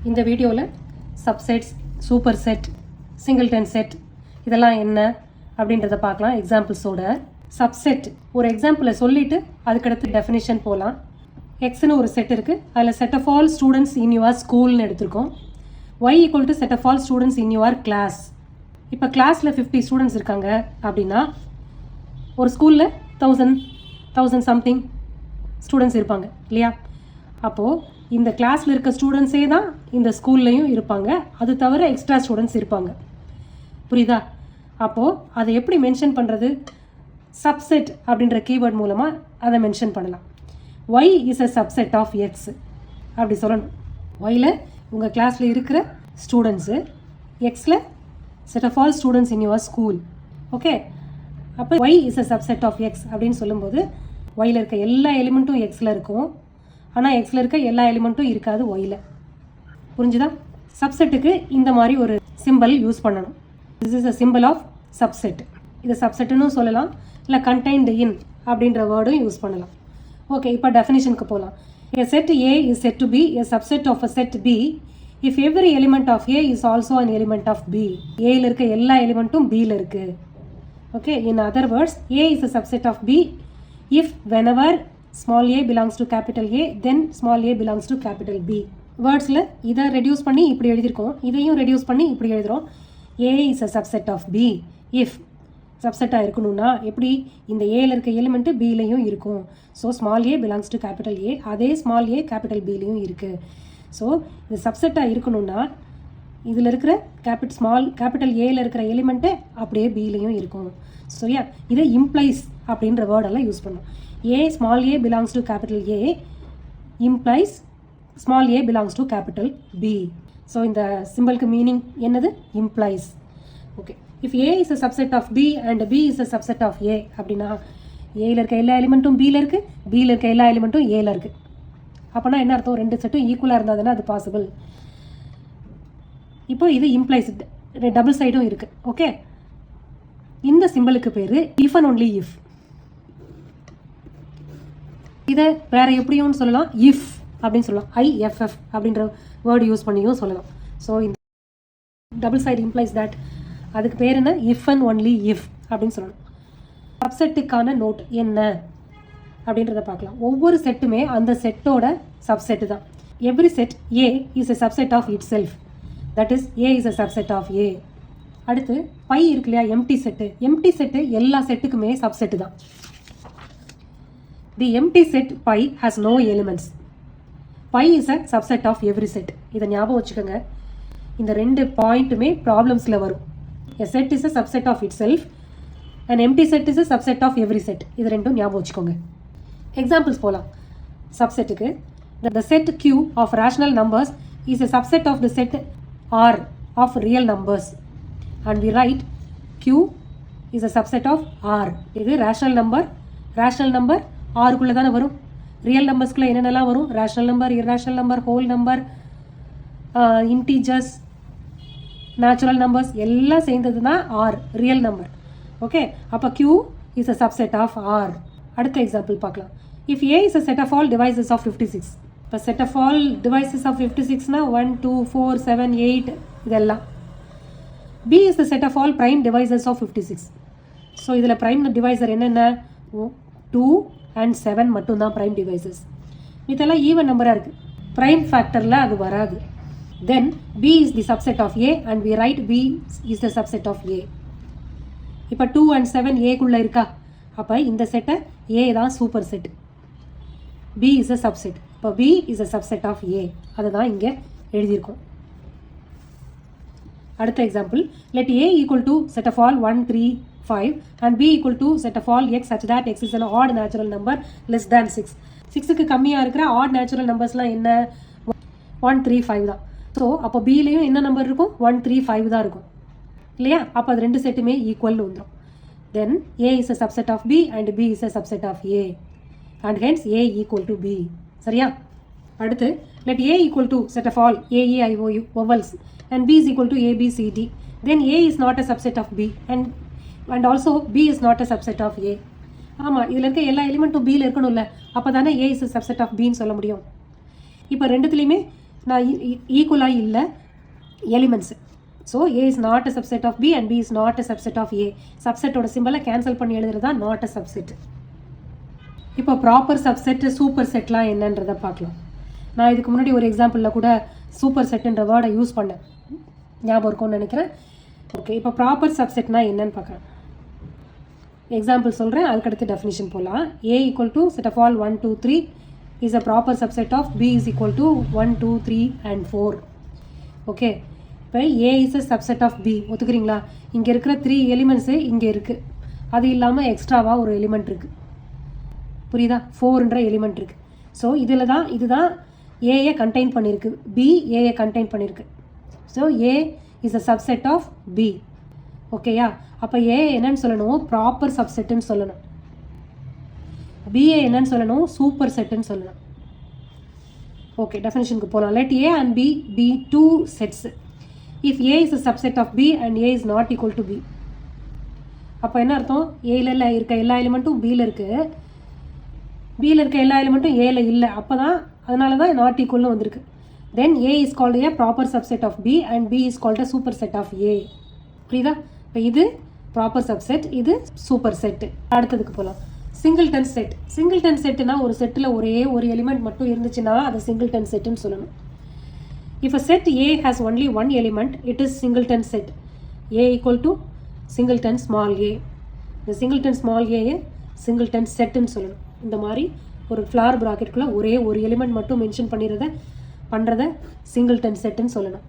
இந்த வீடியோவில் subsets, super set, singleton set இதெல்லாம் என்ன அப்படின்றத பார்க்கலாம் எக்ஸாம்பிள்ஸோட. சப்செட் ஒரு எக்ஸாம்பிளை சொல்லிவிட்டு அதுக்கடுத்து டெஃபினிஷன் போகலாம். எக்ஸ்னு ஒரு செட் இருக்குது, அதில் set of all students in your ஸ்கூல்னு எடுத்திருக்கோம். Y equal to set of all students in your class. இப்போ கிளாஸில் 50 ஸ்டூடெண்ட்ஸ் இருக்காங்க அப்படின்னா ஒரு ஸ்கூலில் 1000 சம்திங் ஸ்டூடெண்ட்ஸ் இருப்பாங்க இல்லையா? அப்போது இந்த கிளாஸில் இருக்க ஸ்டூடெண்ட்ஸே தான் இந்த ஸ்கூல்லையும் இருப்பாங்க, அது தவிர எக்ஸ்ட்ரா ஸ்டூடெண்ட்ஸ் இருப்பாங்க. புரியுதா? அப்போது அதை எப்படி மென்ஷன் பண்ணுறது? சப்செட் அப்படின்ற கீவேர்ட் மூலமாக அதை மென்ஷன் பண்ணலாம். Y is a subset of X அப்படி சொல்லணும். ஒயில் உங்கள் கிளாஸில் இருக்கிற ஸ்டூடெண்ட்ஸு, எக்ஸில் set of all students in your school. Okay, அப்போ Y is a subset of X அப்படின்னு சொல்லும்போது ஒயில் இருக்க எல்லா எலிமெண்ட்டும் எக்ஸில் இருக்கும், ஆனால் எக்ஸில் இருக்க எல்லா எலிமெண்ட்டும் இருக்காது ஒயில். புரிஞ்சுதா? சப்செட்டுக்கு இந்த மாதிரி ஒரு சிம்பிள் யூஸ் பண்ணணும். This is a simple of subset. இது சப்செட்டுன்னு சொல்லலாம், இல்லை கண்டெய்ன்டு இன் அப்படின்ற வேர்டும் யூஸ் பண்ணலாம். ஓகே, இப்போ டெஃபினிஷனுக்கு போகலாம். A set A is said to be a subset of a set B if every element of A is also an element of B. A ல இருக்க எல்லா எலிமெண்ட்டும் B ல இருக்கு. Okay, in other words, A is a subset of B if whenever small a belongs to capital A, then small a belongs to capital B. வேர்ட்ஸில் இதை reduce பண்ணி இப்படி எழுதியிருக்கோம், இதையும் ரெடியூஸ் பண்ணி இப்படி எழுதுகிறோம். A is a subset of B if சப்செட்டாக இருக்கணும்னா எப்படி? இந்த ஏல இருக்க எலிமெண்ட்டு பிலையும் இருக்கும். So small A belongs to capital ஏ, அதே ஸ்மால் ஏ கேபிட்டல் பிலையும் இருக்குது. ஸோ இது சப்செட்டாக இருக்கணும்னா இதில் இருக்கிற கேபிட்டல் ஏல இருக்கிற எலிமெண்ட்டு அப்படியே பிலையும் இருக்கும். சரியா? இதை இம்ப்ளைஸ் அப்படின்ற வேர்டெல்லாம் யூஸ் பண்ணும். A small A belongs to capital A implies small A belongs to capital B. So இந்த சிம்பிளுக்கு மீனிங் என்னது? Implies. Okay, if A is a subset of B and B is a subset of A அப்படின்னா ஏல இருக்க எல்லா எலிமெண்ட்டும் பியில் இருக்குது, பியில் இருக்க எல்லா எலிமெண்ட்டும் ஏல இருக்குது. அப்போனா என்ன அர்த்தம்? ரெண்டு செட்டும் ஈக்குவலாக இருந்தால் தானே அது பாசிபிள். இப்போ இது இம்ப்ளைஸ், டபுள் சைடும் இருக்குது. ஓகே, இந்த சிம்பிளுக்கு பேர் இஃப் அண்ட் ஒன்லி இஃப். இதை வேற எப்படியும் சொல்லலாம், இஃப் அப்படின்னு சொல்லலாம், IFF அப்படின்ற வேர்டு யூஸ் பண்ணியும் சொல்லலாம். ஸோ இந்த டபுள் சைடு இம்ப்ளைஸ் தட், அதுக்கு பேர் என்ன? இஃப் அண்ட் ஒன்லி இஃப் அப்படின்னு சொல்லணும். சப்செட்டுக்கான நோட் என்ன அப்படின்றத பார்க்கலாம். ஒவ்வொரு செட்டுமே அந்த செட்டோட சப்செட்டு தான். Every set A is a subset of itself, that is A is a subset of A. அடுத்து பை இருக்கு இல்லையா, எம்டி செட்டு. எம்டி செட்டு எல்லா செட்டுக்குமே சப்செட்டு தான். The empty set phi has no elements. Phi is a subset of every set. இதை ஞாபகம் வச்சுக்கோங்க. இந்த ரெண்டு பாயிண்ட்டுமே ப்ராப்ளம்ஸில் வரும். A set is a subset of itself. An empty set is a subset of every set. இது ரெண்டும் ஞாபகம் வச்சுக்கோங்க. எக்ஸாம்பிள்ஸ் போகலாம். சப்செட்டுக்கு the set Q of rational numbers is a subset of the set R of real numbers. And we write Q is a subset of R. இது rational number ஆருக்குள்ளே தானே வரும். Real நம்பர்ஸ்குள்ளே என்னென்னலாம் வரும்? Rational number, irrational number, whole number, integers, natural numbers எல்லாம் சேர்ந்தது தான் ஆர், ரியல் நம்பர். ஓகே, அப்போ Q is a subset of R. அடுத்த எக்ஸாம்பிள் பார்க்கலாம். If A is a set of all divisors of 56. இப்போ set of all divisors of 56னா 1, 2, 4, 7, 8 இதெல்லாம். B is the set of all prime devices of 56. So இதில் prime divisor என்னென்ன? 2 and 7 மட்டும்தான் prime devices. இதெல்லாம் even நம்பராக இருக்குது, ப்ரைம் ஃபேக்டரில் அது வராது. Then B is the subset of A and we write B is the subset of A. இப்போ 2 and 7 ஏக்குள்ளே இருக்கா? அப்போ இந்த செட்டை A தான் super set, B is a subset. இப்போ B is a subset of A, அதை தான் இங்கே எழுதியிருக்கோம். அடுத்த example, let A equal to set of all 1, 3, 5 and B equal to set of all x such that x is an odd natural number less than 6. 6க்கு கம்மியாக இருக்கிற odd natural numbers-லாம் என்ன? 1, 3, 5 தான். So அப்போ பிலையும் என்ன நம்பர் இருக்கும்? 1, 3, 5 தான் இருக்கும் இல்லையா? அப்போ அது ரெண்டு செட்டுமே ஈக்குவல்னு வந்துடும். Then A is a subset of B and B is a subset of A and hence A equal to B. சரியா? அடுத்து let A equal to set of all AEIOU vowels and B is equal to ABCD. Then A is not a subset of B and also B is not a subset of A. ஆமாம், இதில் இருக்க எல்லா எலிமெண்ட்டும் பியில் இருக்கணும்ல, அப்போ தானே A is a subset of Bன்னு சொல்ல முடியும். இப்போ ரெண்டுத்துலேயுமே நான் ஈக்குவலாக இல்லை elements. So A is not a subset of B and B is not a subset of A. சப்செட்டோட சிம்பிளை கேன்சல் பண்ணி எழுதுறதா நாட் அ சப்செட். இப்போ ப்ராப்பர் சப்செட்டு சூப்பர் செட்லாம் என்னன்றதை பார்க்கலாம். நான் இதுக்கு முன்னாடி ஒரு எக்ஸாம்பிளில் கூட சூப்பர் செட்டுன்ற வேர்டை யூஸ் பண்ணேன், ஞாபகம் இருக்கும்னு நினைக்கிறேன். ஓகே, இப்போ ப்ராப்பர் சப்செட்னா என்னன்னு பார்க்குறேன். எக்ஸாம்பிள் சொல்கிறேன், அதுக்கடுத்து டெஃபினிஷன் போகலாம். A equal to set of all 1 2 3 is a proper subset of B is equal to 1 2 3 and 4. Okay, இப்போ A is a subset of B ஒத்துக்கிறீங்களா? இங்கே இருக்கிற 3 எலிமெண்ட்ஸு இங்கே இருக்குது, அது இல்லாமல் எக்ஸ்ட்ராவாக ஒரு எலிமெண்ட் இருக்குது, புரியுதா? 4ன்ற எலிமெண்ட் இருக்குது. ஸோ இதுதான் ஏயை கண்டெயின் பண்ணியிருக்கு, பி ஏயை கண்டெயின் பண்ணியிருக்கு. So A is a subset of B. ஓகேயா? அப்போ ஏ என்னன்னு சொல்லணும்? ப்ராப்பர் சப்செட்டுன்னு சொல்லணும். பிஏ என்னன்னு சொல்லணும்? சூப்பர் செட்டுன்னு சொல்லணும். ஓகே, டெஃபினிஷனுக்கு போகலாம். Let A and B B 2 sets if A is a subset of B and A is not equal to B. அப்போ என்ன அர்த்தம்? ஏல இருக்க எல்லா எலிமெண்ட்டும் பியில் இருக்குது, பியில் இருக்க எல்லா எலிமெண்ட்டும் ஏல இல்லை. அதனால தான் நாட் ஈக்குவல்னு வந்திருக்கு. Then A is called a proper subset of B and B is called super set of A. புரியுதா? இப்போ இது ப்ராப்பர் சப்செட், இது சூப்பர் செட்டு. அடுத்ததுக்கு போகலாம். Singleton set. சிங்கிள்டன் செட்டுனா ஒரு செட்டில் ஒரே ஒரு எலிமெண்ட் மட்டும் இருந்துச்சுன்னா அதை சிங்கிள்டன் செட்டுன்னு சொல்லணும். If a set A has only one element, it is singleton set. A equal to singleton small a. இந்த singleton small a singleton setன்னு சொல்லணும். இந்த மாதிரி ஒரு ஃப்ளார் ப்ராக்கெட்டுக்குள்ளே ஒரே ஒரு எலிமெண்ட் மட்டும் மென்ஷன் பண்ணுறத சிங்கிள்டன் செட்டுன்னு சொல்லணும்.